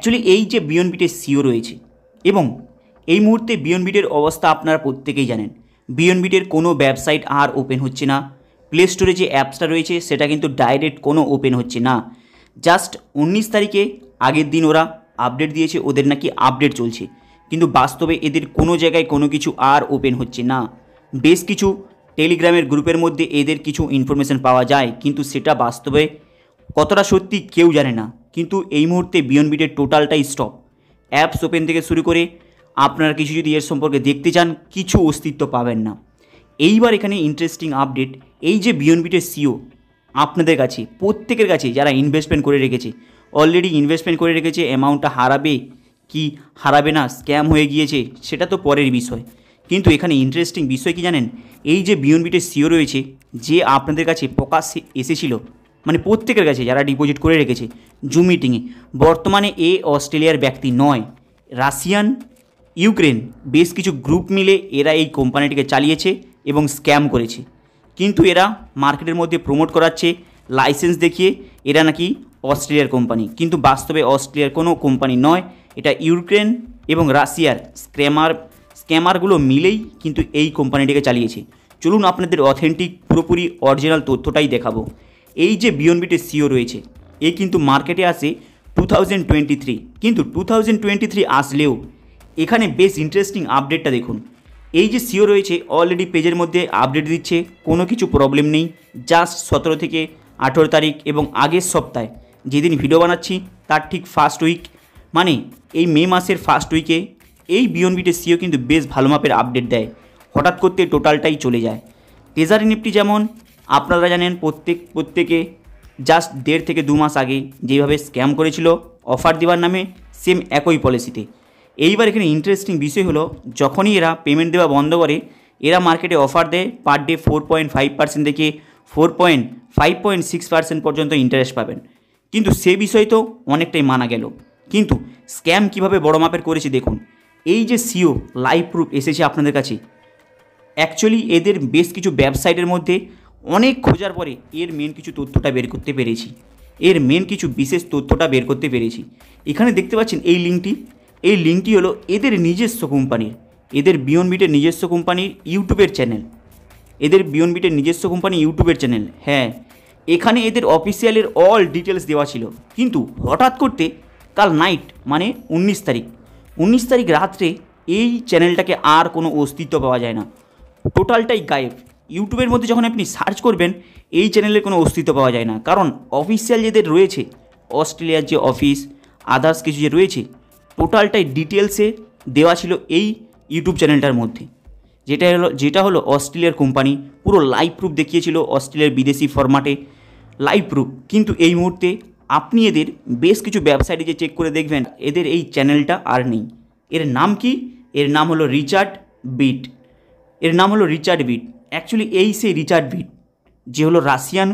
Actually এই যে বিয়ন্ডবিটের CO রয়েছে এবং এই মুহূর্তে বিয়ন্ডবিটের অবস্থা আপনারা প্রত্যেকেই জানেন। বিয়ন্ডবিটের কোনো ওয়েবসাইট আর ওপেন হচ্ছে না। প্লে স্টোরে যে অ্যাপসটা রয়েছে সেটা কিন্তু ডাইরেক্ট কোনো ওপেন হচ্ছে না। জাস্ট 19 তারিখে আগের দিন ওরা আপডেট দিয়েছে, ওদের নাকি আপডেট চলছে, কিন্তু বাস্তবে এদের কোনো জায়গায় কোনো কিছু আর ওপেন হচ্ছে না। বেশ কিছু টেলিগ্রামের গ্রুপের মধ্যে এদের কিছু ইনফরমেশান পাওয়া যায়, কিন্তু সেটা বাস্তবে কতটা সত্যি কেউ জানে না। কিন্তু এই মুহূর্তে বিয়ন্ডবিটের টোটালটাই স্টপ। অ্যাপস ওপেন থেকে শুরু করে আপনারা কিছু যদি এর সম্পর্কে দেখতে চান, কিছু অস্তিত্ব পাবেন না। এইবার এখানে ইন্টারেস্টিং আপডেট, এই যে বিয়ন্ডবিটের সিও আপনাদের কাছে প্রত্যেকের কাছে যারা ইনভেস্টমেন্ট করে রেখেছে, অলরেডি ইনভেস্টমেন্ট করে রেখেছে, অ্যামাউন্টটা হারাবে কি হারাবে না, স্ক্যাম হয়ে গিয়েছে সেটা তো পরের বিষয়। কিন্তু এখানে ইন্টারেস্টিং বিষয় কি জানেন, এই যে বিয়ন্ডবিটের সিও রয়েছে, যে আপনাদের কাছে প্রকাশ্যে এসেছিল, মানে প্রত্যেকের কাছে যারা ডিপোজিট করে রেখেছে জুম মিটিংয়ে, বর্তমানে এ অস্ট্রেলিয়ার ব্যক্তি নয়, রাশিয়ান, ইউক্রেন বেশ কিছু গ্রুপ মিলে এরা এই কোম্পানিটিকে চালিয়েছে এবং স্ক্যাম করেছে। কিন্তু এরা মার্কেটের মধ্যে প্রমোট করাচ্ছে লাইসেন্স দেখিয়ে এরা নাকি অস্ট্রেলিয়ার কোম্পানি, কিন্তু বাস্তবে অস্ট্রেলিয়ার কোনো কোম্পানি নয়, এটা ইউক্রেন এবং রাশিয়ার স্ক্যামারগুলো মিলেই কিন্তু এই কোম্পানিটিকে চালিয়েছে। চলুন আপনাদের অথেন্টিক পুরোপুরি অরিজিনাল তথ্যটাই দেখাবো। এই যে বিয়ন্ডবিটের সিও রয়েছে, এ কিন্তু মার্কেটে আসে 2023, কিন্তু 2023 আসলেও এখানে বেশ ইন্টারেস্টিং আপডেটটা দেখুন। এই যে সিও রয়েছে অলরেডি পেজের মধ্যে আপডেট দিচ্ছে, কোনো কিছু প্রবলেম নেই। জাস্ট 17 থেকে 18 তারিখ এবং আগের সপ্তাহে যেদিন ভিডিও বানাচ্ছি তার ঠিক ফার্স্ট উইক, মানে এই মে মাসের ফার্স্ট উইকে এই বিয়ন্ডবিটের সিও কিন্তু বেশ ভালো মাপের আপডেট দেয়। হঠাৎ করতে টোটালটাই চলে যায়। ট্রেজারি নিফটি যেমন আপনারা জানেন প্রত্যেকে জাস্ট 1.5 থেকে 2 মাস আগে যেভাবে স্ক্যাম করেছিল অফার দেওয়ার নামে, সেম একই পলিসিতে। এইবার এখানে ইন্টারেস্টিং বিষয় হলো, যখনই এরা পেমেন্ট দেওয়া বন্ধ করে, এরা মার্কেটে অফার দেয় পার ডে 4.5% থেকে 5.6% পর্যন্ত ইন্টারেস্ট পাবেন। কিন্তু সে বিষয় তো অনেকটাই মানা গেল, কিন্তু স্ক্যাম কিভাবে বড় মাপের করেছে দেখুন। এই যে সিও লাইভ প্রুফ এসেছে আপনাদের কাছে, অ্যাকচুয়ালি এদের বেশ কিছু ওয়েবসাইটের মধ্যে অনেক খোঁজার পরে এর মেন কিছু তথ্যটা বের করতে পেরেছি, এর মেন কিছু বিশেষ তথ্যটা বের করতে পেরেছি। এখানে দেখতে পাচ্ছেন এই লিঙ্কটি হলো এদের নিজস্ব কোম্পানির, এদের বিয়ন্ডবিটের নিজস্ব কোম্পানির ইউটিউবের চ্যানেল, এদের বিয়ন্ডবিটের নিজস্ব কোম্পানি ইউটিউবের চ্যানেল। হ্যাঁ, এখানে এদের অফিসিয়ালের অল ডিটেলস দেওয়া ছিল, কিন্তু হঠাৎ করতে কাল নাইট মানে 19 তারিখ রাত্রে এই চ্যানেলটাকে আর কোনো অস্তিত্ব পাওয়া যায় না, টোটালটাই গায়েব। ইউটিউবের মধ্যে যখন আপনি সার্চ করবেন এই চ্যানেলের কোনো অস্তিত্ব পাওয়া যায় না, কারণ অফিসিয়াল যেদের রয়েছে অস্ট্রেলিয়ার যে অফিস আদার্স কিছু যে রয়েছে, টোটালটাই ডিটেলসে দেওয়া ছিল এই ইউটিউব চ্যানেলটার মধ্যে, যেটা হলো অস্ট্রেলিয়ার কোম্পানি। পুরো লাইভ প্রুফ দেখিয়েছিল অস্ট্রেলিয়ার বিদেশি ফরম্যাটে লাইভ প্রুফ। কিন্তু এই মুহূর্তে আপনি এদের বেশ কিছু ওয়েবসাইটে যে চেক করে দেখবেন, এদের এই চ্যানেলটা আর নেই। এর নাম কি? এর নাম হলো রিচার্ড বিট। অ্যাকচুয়ালি এই সেই রিচার্ড বিট যে হলো রাশিয়ান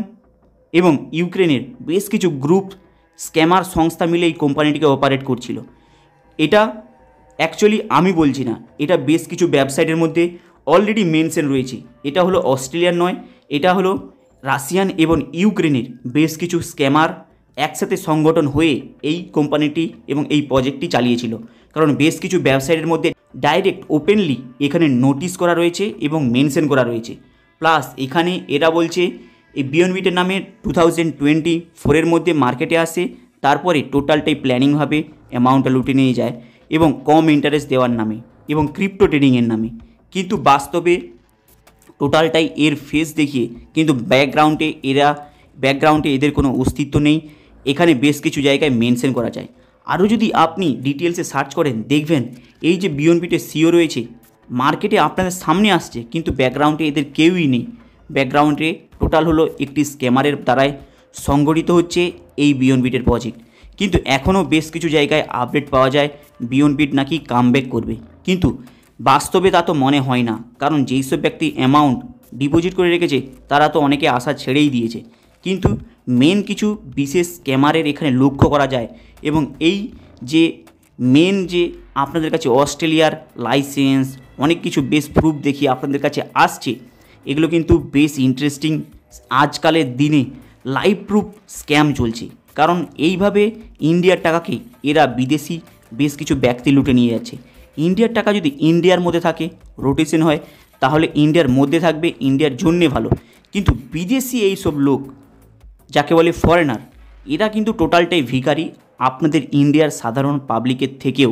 এবং ইউক্রেনের বেশ কিছু গ্রুপ স্ক্যামার সংস্থা মিলে এই কোম্পানিটিকে অপারেট করছিল। এটা অ্যাকচুয়ালি আমি বলছি না, এটা বেশ কিছু ওয়েবসাইটের মধ্যে অলরেডি মেনশন রয়েছে। এটা হলো অস্ট্রেলিয়ার নয়, এটা হলো রাশিয়ান এবং ইউক্রেনের বেশ কিছু স্ক্যামার একসাথে সংগঠন হয়ে এই কোম্পানিটি এবং এই প্রজেক্টটি চালিয়েছিল। কারণ বেশ কিছু ওয়েবসাইটের মধ্যে ডাইরেক্ট ওপেনলি এখানে নোটিশ করা রয়েছে এবং মেনশন করা রয়েছে। প্লাস এখানে এরা বলছে এই বিয়ন্ডবিটের নামে 2024 মধ্যে মার্কেটে আসে, তারপরে টোটালটাই প্ল্যানিংভাবে অ্যামাউন্টটা লুটে নিয়ে যায় এবং কম ইন্টারেস্ট দেওয়ার নামে এবং ক্রিপ্টো ট্রেডিংয়ের নামে। কিন্তু বাস্তবে টোটালটাই এর ফেস দেখিয়ে কিন্তু ব্যাকগ্রাউন্ডে এদের কোনো অস্তিত্ব নেই। এখানে বেশ কিছু জায়গায় মেনশন করা যায়। আরও যদি আপনি ডিটেলসে সার্চ করেন দেখবেন এই যে বিয়ন্ডবিটের সিও রয়েছে মার্কেটে আপনাদের সামনে আসছে, কিন্তু ব্যাকগ্রাউন্ডে এদের কেউই নেই। ব্যাকগ্রাউন্ডে টোটাল হলো একটি স্ক্যামারের দ্বারাই সংগঠিত হচ্ছে এই বিয়ন্ডবিটের প্রজেক্ট। কিন্তু এখনও বেশ কিছু জায়গায় আপডেট পাওয়া যায় বিয়ন্ডবিট নাকি কামব্যাক করবে, কিন্তু বাস্তবে তা তো মনে হয় না। কারণ যেই সব ব্যক্তি অ্যামাউন্ট ডিপোজিট করে রেখেছে তারা তো অনেকে আশা ছেড়েই দিয়েছে। কিন্তু মেন কিছু বিশেষ স্ক্যামারের এখানে লক্ষ্য করা যায় এবং এই যে মেন যে আপনাদের কাছে অস্ট্রেলিয়ার লাইসেন্স অনেক কিছু বেশ প্রুফ দেখিয়ে আপনাদের কাছে আসছে, এগুলো কিন্তু বেশ ইন্টারেস্টিং। আজকালের দিনে লাইভ প্রুফ স্ক্যাম চলছে, কারণ এইভাবে ইন্ডিয়ার টাকাকে এরা বিদেশি বেশ কিছু ব্যক্তি লুটে নিয়ে যাচ্ছে। ইন্ডিয়ার টাকা যদি ইন্ডিয়ার মধ্যে থাকে, রোটেশন হয়, তাহলে ইন্ডিয়ার মধ্যে থাকবে, ইন্ডিয়ার জন্যে ভালো। কিন্তু বিদেশি এইসব লোক যাকে বলে ফরেনার, এরা কিন্তু টোটালটাই ভিখারি আপনাদের ইন্ডিয়ার সাধারণ পাবলিকের থেকেও।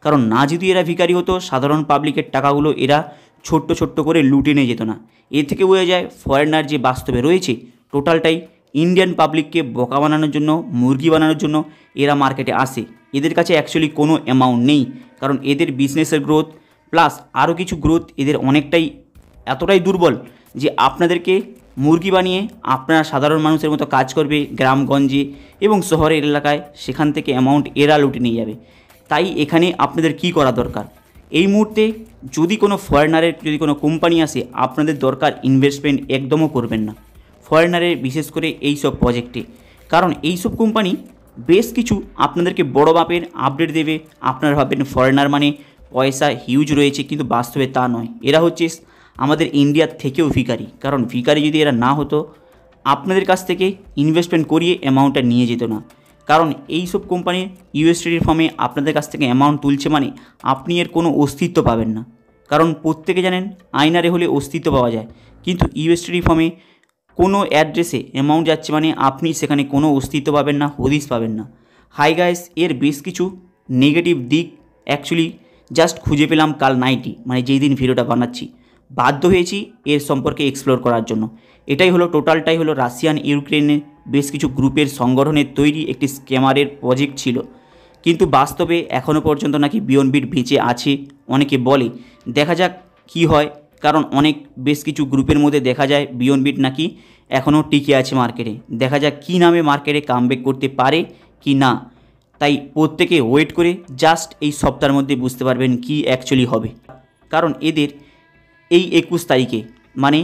কারণ না যদি এরা ভিখারি হতো, সাধারণ পাবলিকের টাকাগুলো এরা ছোট্ট ছোট্ট করে লুটে নিয়ে যেত না। এর থেকে বোঝা যায় ফরেনার যে বাস্তবে রয়েছে টোটালটাই ইন্ডিয়ান পাবলিককে বোকা বানানোর জন্য, মুরগি বানানোর জন্য এরা মার্কেটে আসে। এদের কাছে অ্যাকচুয়ালি কোনো অ্যামাউন্ট নেই, কারণ এদের বিজনেসের গ্রোথ প্লাস আরও কিছু গ্রোথ এদের অনেকটাই এতটাই দুর্বল যে আপনাদেরকে মুরগি বানিয়ে আপনারা সাধারণ মানুষের মতো কাজ করবে গ্রামগঞ্জে এবং শহরের এলাকায়, সেখান থেকে অ্যামাউন্ট এরা লুটে নিয়ে যাবে। তাই এখানে আপনাদের কি করা দরকার, এই মুহূর্তে যদি কোনো ফরেনারের যদি কোনো কোম্পানি আসে, আপনাদের দরকার ইনভেস্টমেন্ট একদমও করবেন না ফরেনারের, বিশেষ করে এই সব প্রজেক্টে। কারণ এই সব কোম্পানি বেশ কিছু আপনাদেরকে বড় মাপের আপডেট দেবে। আপনারা ভাববেন ফরেনার মানে পয়সা হিউজ রয়েছে, কিন্তু বাস্তবে তা নয়। এরা হচ্ছে আমাদের ইন্ডিয়ার থেকেও ভিখারি। কারণ ভিখারি যদি এরা না হতো, আপনাদের কাছ থেকে ইনভেস্টমেন্ট করিয়ে অ্যামাউন্টটা নিয়ে যেত না। কারণ এই সব কোম্পানির ইউএসডির ফর্মে আপনাদের কাছ থেকে অ্যামাউন্ট তুলছে মানে আপনি এর কোনো অস্তিত্ব পাবেন না। কারণ প্রত্যেকে জানেন আইনারে হলে অস্তিত্ব পাওয়া যায়, কিন্তু ইউএসডি ফর্মে কোনো অ্যাড্রেসে অ্যামাউন্ট যাচ্ছে মানে আপনি সেখানে কোনো অস্তিত্ব পাবেন না, হদিস পাবেন না। হাই গাইস, এর বেশ কিছু নেগেটিভ দিক অ্যাকচুয়ালি জাস্ট খুঁজে পেলাম কাল নাইটই, মানে যেই দিন ভিডিওটা বানাচ্ছি, বাধ্য হয়েছি এর সম্পর্কে এক্সপ্লোর করার জন্য। এটাই হলো টোটালটাই হলো রাশিয়ান ইউক্রেনের বেশ কিছু গ্রুপের সংগঠনের তৈরি একটি স্ক্যামারের প্রজেক্ট ছিল। কিন্তু বাস্তবে এখনও পর্যন্ত নাকি বিয়ন্ডবিট বেঁচে আছে অনেকে বলে। দেখা যাক কি হয়, কারণ অনেক বেশ কিছু গ্রুপের মধ্যে দেখা যায় বিয়ন্ডবিট নাকি এখনও টিকে আছে মার্কেটে। দেখা যাক কী নামে মার্কেটে কামব্যাক করতে পারে কি না। তাই প্রত্যেকে ওয়েট করে জাস্ট এই সপ্তাহের মধ্যে বুঝতে পারবেন কি অ্যাকচুয়ালি হবে। কারণ এদের এই 21 তারিখে মানে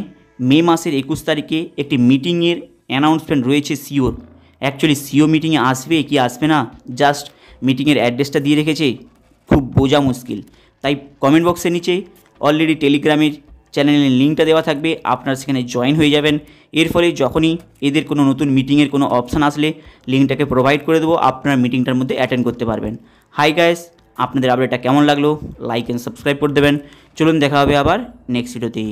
মে মাসের 21 তারিখে একটি মিটিংয়ের অ্যানাউন্সমেন্ট রয়েছে শিওর। অ্যাকচুয়ালি সিও মিটিংয়ে আসবে কি আসবে না, জাস্ট মিটিংয়ের অ্যাড্রেসটা দিয়ে রেখেছে, খুব বোঝা মুশকিল। তাই কমেন্ট বক্সের নিচে অলরেডি টেলিগ্রামের চ্যানেলের লিঙ্কটা দেওয়া থাকবে, আপনারা সেখানে জয়েন হয়ে যাবেন। এর ফলে যখনই এদের কোনো নতুন মিটিংয়ের কোনো অপশান আসলে লিঙ্কটাকে প্রোভাইড করে দেবো, আপনারা মিটিংটার মধ্যে অ্যাটেন্ড করতে পারবেন। হাই গাইস, আপনাদের আপডেটটা কেমন লাগলো লাইক অ্যান্ড সাবস্ক্রাইব করে দেবেন। চলুন দেখা হবে আবার নেক্সট ভিডিওতে।